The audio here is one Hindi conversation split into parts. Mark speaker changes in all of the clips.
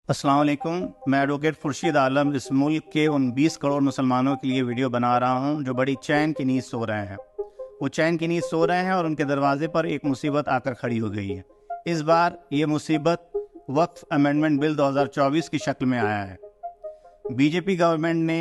Speaker 1: अस्सलाम वालेकुम। मैं एडवोकेट खुर्शीद आलम इस मुल्क के उन 20 करोड़ मुसलमानों के लिए वीडियो बना रहा हूं जो बड़ी चैन की नींद सो रहे हैं। वो चैन की नींद सो रहे हैं और उनके दरवाजे पर एक मुसीबत आकर खड़ी हो गई है। इस बार ये मुसीबत वक्फ अमेंडमेंट बिल 2024 की शक्ल में आया है। बीजेपी गवर्नमेंट ने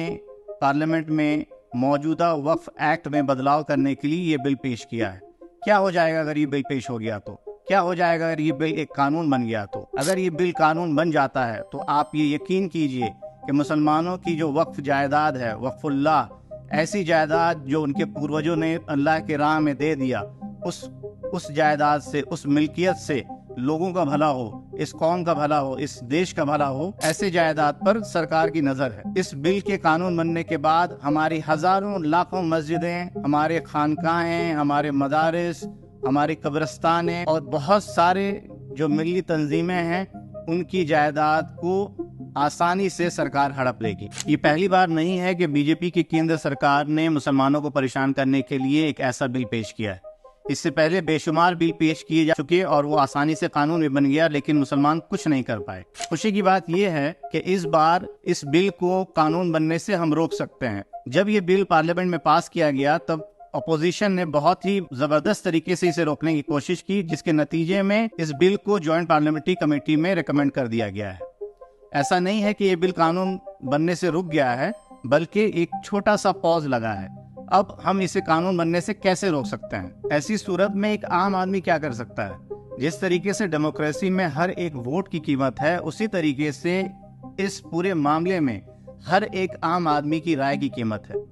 Speaker 1: पार्लियामेंट में मौजूदा वक्फ एक्ट में बदलाव करने के लिए ये बिल पेश किया है। क्या हो जाएगा अगर ये बिल पेश हो गया तो? क्या हो जाएगा अगर ये बिल एक कानून बन गया तो? अगर ये बिल कानून बन जाता है तो आप ये यकीन कीजिए कि मुसलमानों की जो वक्फ जायदाद है, वक्फुल्लाह, ऐसी जायदाद जो उनके पूर्वजों ने अल्लाह के राह में दे दिया, उस जायदाद से, उस मिल्कियत से लोगों का भला हो, इस कौम का भला हो, इस देश का भला हो, ऐसे जायदाद पर सरकार की नजर है। इस बिल के कानून बनने के बाद हमारी हजारों लाखों मस्जिदें, हमारे खानकाहें, हमारे मदारिस, हमारी कब्रिस्तानें और बहुत सारे जो मिली तंजीमें हैं, उनकी जायदाद को आसानी से सरकार हड़प लेगी। ये पहली बार नहीं है कि बीजेपी की केंद्र सरकार ने मुसलमानों को परेशान करने के लिए एक ऐसा बिल पेश किया है। इससे पहले बेशुमार बिल पेश किए जा चुके और वो आसानी से कानून भी बन गया, लेकिन मुसलमान कुछ नहीं कर पाए। खुशी की बात यह है कि इस बार इस बिल को कानून बनने से हम रोक सकते हैं। जब ये बिल पार्लियामेंट में पास किया गया तब अपोजिशन ने बहुत ही जबरदस्त तरीके से इसे रोकने की कोशिश की, जिसके नतीजे में इस बिल को जॉइंट पार्लियामेंट्री कमेटी में रिकमेंड कर दिया गया है। ऐसा नहीं है कि ये बिल कानून बनने से रुक गया है, बल्कि एक छोटा सा पॉज लगा है। अब हम इसे कानून बनने से कैसे रोक सकते हैं? ऐसी सूरत में एक आम आदमी क्या कर सकता है? जिस तरीके से डेमोक्रेसी में हर एक वोट की कीमत है, उसी तरीके से इस पूरे मामले में हर एक आम आदमी की राय की कीमत है।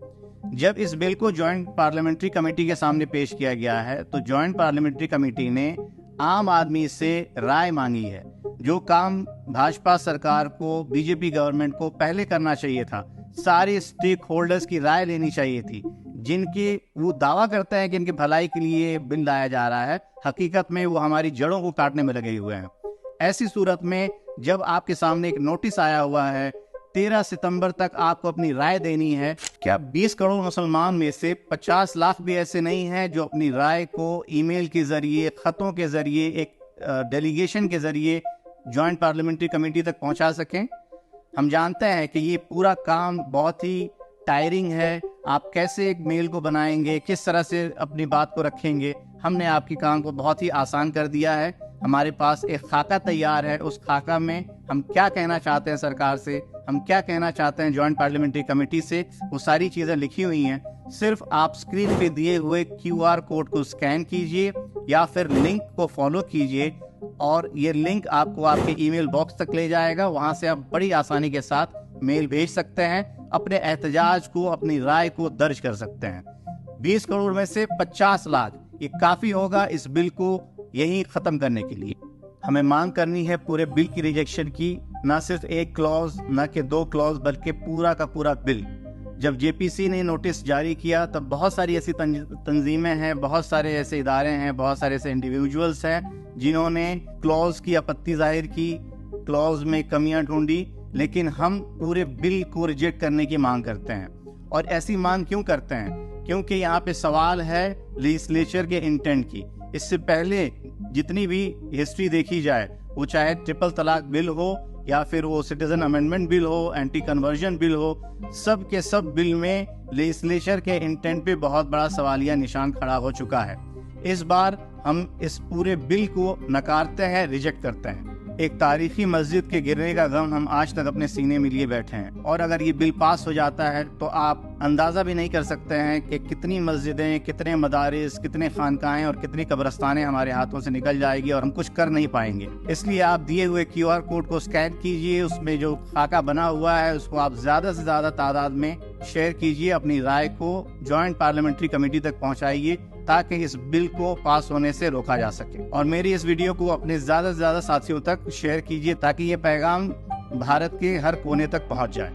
Speaker 1: जब इस बिल को जॉइंट पार्लियामेंट्री कमेटी के सामने पेश किया गया है तो जॉइंट पार्लियामेंट्री कमेटी ने आम आदमी से राय मांगी है। जो काम भाजपा सरकार को, बीजेपी गवर्नमेंट को पहले करना चाहिए था, सारे स्टेक होल्डर्स की राय लेनी चाहिए थी, जिनकी वो दावा करते हैं कि इनकी भलाई के लिए बिल लाया जा रहा है, हकीकत में वो हमारी जड़ों को काटने में लगे हुए हैं। ऐसी सूरत में जब आपके सामने एक नोटिस आया हुआ है, 13 सितंबर तक आपको अपनी राय देनी है, क्या 20 करोड़ मुसलमान में से 50 लाख भी ऐसे नहीं हैं जो अपनी राय को ईमेल के जरिए, खतों के जरिए, एक डेलीगेशन के जरिए जॉइंट पार्लियामेंट्री कमेटी तक पहुंचा सकें? हम जानते हैं कि ये पूरा काम बहुत ही टायरिंग है। आप कैसे एक मेल को बनाएंगे, किस तरह से अपनी बात को रखेंगे? हमने आपके काम को बहुत ही आसान कर दिया है। हमारे पास एक खाका तैयार है। उस खाका में हम क्या कहना चाहते हैं सरकार से, हम क्या कहना चाहते हैं जॉइंट पार्लियामेंट्री कमेटी से, वो सारी चीज़ें लिखी हुई हैं। सिर्फ आप स्क्रीन पे दिए हुए QR कोड को स्कैन कीजिए या फिर लिंक को फॉलो कीजिए और ये लिंक आपको आपके ईमेल बॉक्स तक ले जाएगा। वहाँ से आप बड़ी आसानी के साथ मेल भेज सकते हैं, अपने एहतजाज को, अपनी राय को दर्ज कर सकते हैं। 20 करोड़ में से 50 लाख, ये काफ़ी होगा इस बिल को यही ख़त्म करने के लिए। हमें मांग करनी है पूरे बिल की रिजेक्शन की, ना सिर्फ एक क्लॉज, ना कि 2 क्लॉज, बल्कि पूरा का पूरा बिल। जब JPC ने नोटिस जारी किया तब बहुत सारी ऐसी तंजीमें हैं, बहुत सारे ऐसे इदारे हैं, बहुत सारे ऐसे इंडिविजुअल्स हैं जिन्होंने क्लॉज की आपत्ति जाहिर की, क्लॉज में कमियां ढूंढी, लेकिन हम पूरे बिल को रिजेक्ट करने की मांग करते हैं। और ऐसी मांग क्यों करते हैं? क्योंकि यहाँ पे सवाल है लेजिस्लेचर के इंटेंट की। इससे पहले जितनी भी हिस्ट्री देखी जाए, वो चाहे ट्रिपल तलाक बिल हो या फिर वो सिटीजन अमेंडमेंट बिल हो, एंटी कन्वर्जन बिल हो, सब के सब बिल में लेजिस्लेचर के इंटेंट पे बहुत बड़ा सवालिया निशान खड़ा हो चुका है। इस बार हम इस पूरे बिल को नकारते हैं, रिजेक्ट करते हैं। एक तारीखी मस्जिद के गिरने का गम हम आज तक अपने सीने में लिए बैठे हैं, और अगर ये बिल पास हो जाता है तो आप अंदाजा भी नहीं कर सकते हैं कि कितनी मस्जिदें, कितने मदारिस, कितने खानकाहें और कितनी कब्रिस्तानें हमारे हाथों से निकल जाएगी और हम कुछ कर नहीं पाएंगे। इसलिए आप दिए हुए QR कोड को स्कैन कीजिए, उसमें जो खाका बना हुआ है उसको आप ज्यादा से ज्यादा तादाद में शेयर कीजिए, अपनी राय को जॉइंट पार्लियामेंट्री कमेटी तक पहुंचाइए ताकि इस बिल को पास होने से रोका जा सके। और मेरी इस वीडियो को अपने ज्यादा से ज्यादा साथियों तक शेयर कीजिए ताकि ये पैगाम भारत के हर कोने तक पहुंच जाए।